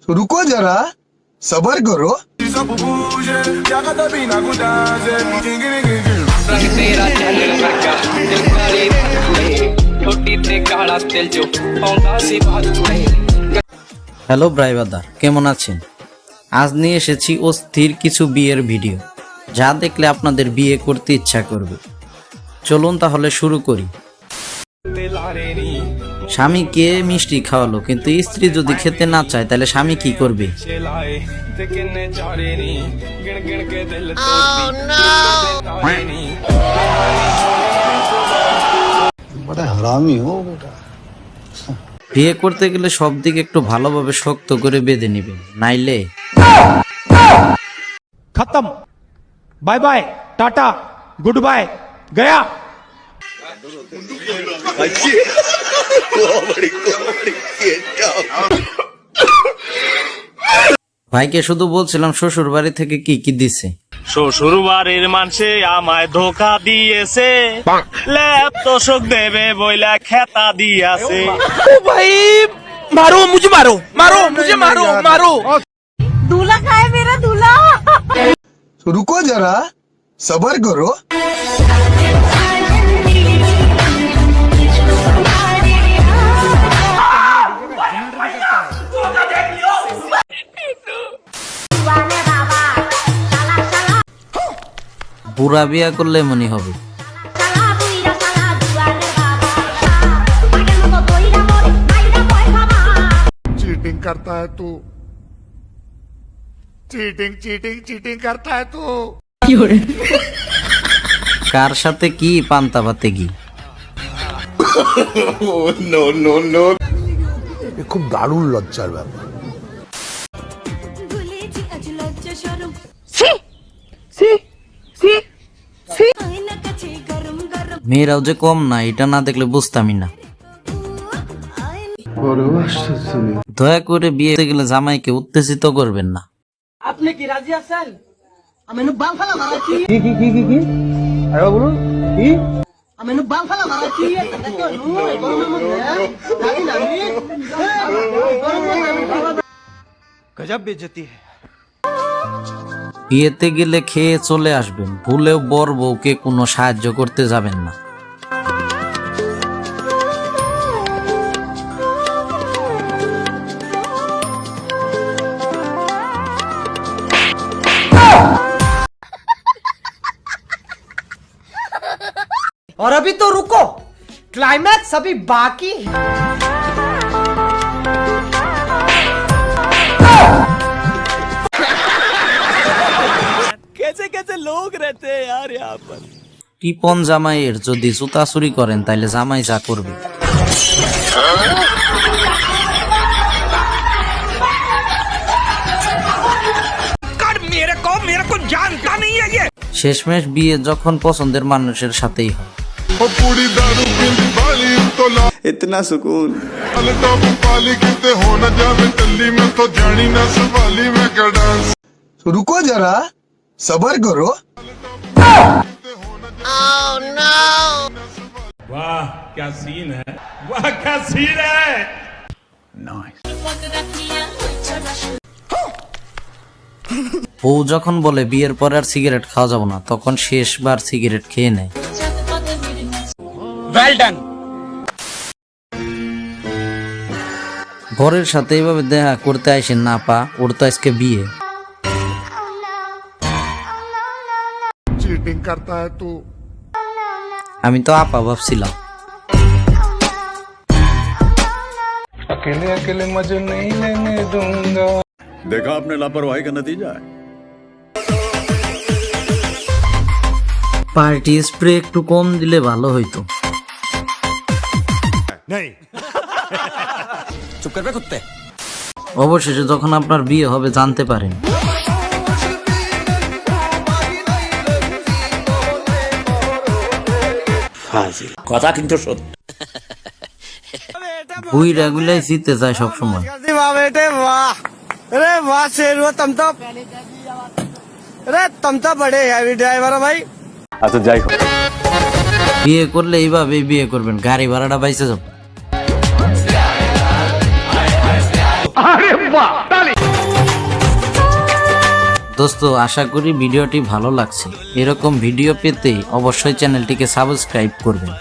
रुको जरा सबर करो। হ্যালো ব্রাইবাদার, কেমন আছেন? আজ নিয়ে এসেছি অস্থির কিছু বিয়ের ভিডিও, যা দেখলে আপনাদের বিয়ে করতে ইচ্ছা করবে। চলুন তাহলে শুরু করি। স্বামীকে মিষ্টি খাওয়ালো, কিন্তু স্ত্রী যদি খেতে না চায় তাহলে স্বামী কি করবে? বিয়ে করতে গেলে সব দিকে একটু ভালোভাবে শক্ত করে বেঁধে নেবেন, নাইলে खत्म। Bye bye, tata, good bye, गया। ভাইকে শুধু বলছিলাম শ্বশুর বাড়ি থেকে কি কি দিছে। শ্বশুর বাড়ির মানুষে আমায় ধোকা দিয়েছে, ল্যাপ তোষক দেবে বইলা খেতা দিয়েছে। ओ भाई मारो मुझे, मारो मारो मुझे, मारो मारो। दूल्हा का है मेरा दूल्हा। रुको जरा सबर करो। বুড়া বিয়া করলে মনে হবে। चीटिंग करता है तू, चीटिंग चीटिंग चीटिंग करता है तू। কার সাথে কি পান্তা পাতে কি? नो नो नो, খুব দারুণ লজ্জার ব্যাপার। মেয়েরাও যে কম না, এটা না দেখলে বুঝতামই না। দয়া করে বিয়েতে গেলে জামাইকে উত্তেজিত করবেন না। আপনি কি রাজি আছেন? আমি বাল ফালা মারাচ্ছি। আরে বলুন কি? আমি বাল ফালা মারাচ্ছি। गजब बेइज्जती है। বিয়েতে গেলে খেয়ে চলে আসবেন, ভুলেও বর বউকে কোনো সাহায্য করতে যাবেন না। और अभी तो रुको, क्लाइमैक्स अभी बाकी है। कैसे कैसे लोग रहते हैं यार यहाँ पर। টিপন জামাইয়ের যদি জুতা চুরি করেন তাহলে জামাই যা করবে। मेरे को जानता नहीं है ये। শেষমেশ বিয়ে যখন পছন্দের মানুষের সাথেই হয়। इतना सुकून होना जावे तल्ली में तो जानी ना सवाली में क्या डांस। रुको जरा सबर करो। वाह क्या सीन है, वाह क्या सीन है। বউ যখন বলে বিয়ের পর আর সিগারেট খাওয়া যাবে না, তখন শেষবার সিগারেট খেয়ে নেয়। Well done. বরের সাথে এইভাবে দেখা করতে আইসেন না পা, ওর তো আজকে বিয়ে। चीटिंग करता है तू। আমি তো আপা ভাবছিলাম। अकेले अकेले मजे नहीं लेने दूंगा। देखा आपने लापरवाही का नतीजा है। পার্টি স্প্রে একটু কম দিলে ভালো হইতো। चुप कर बे कुत्ते। অবশেষে যখন আপনার বিয়ে হবে জানতে পারেন। কথা কিন্তু সত্য। বুইরা গুলাই জিতে যায় সবসময়। वाह बेटे वाह, अरे वाह शेर हो तुम तो, अरे तुम तो बड़े हैवी ड्राइवर हो भाई। अच्छा যাই হোক, বিয়ে করলে এইভাবে বিয়ে করবেন, গাড়ি ভাড়াটা বাইসে যাবে। দোস্ত, আশা করি ভিডিওটি ভালো লাগছে। এরকম ভিডিও পেতে অবশ্যই চ্যানেলটিকে সাবস্ক্রাইব করবেন।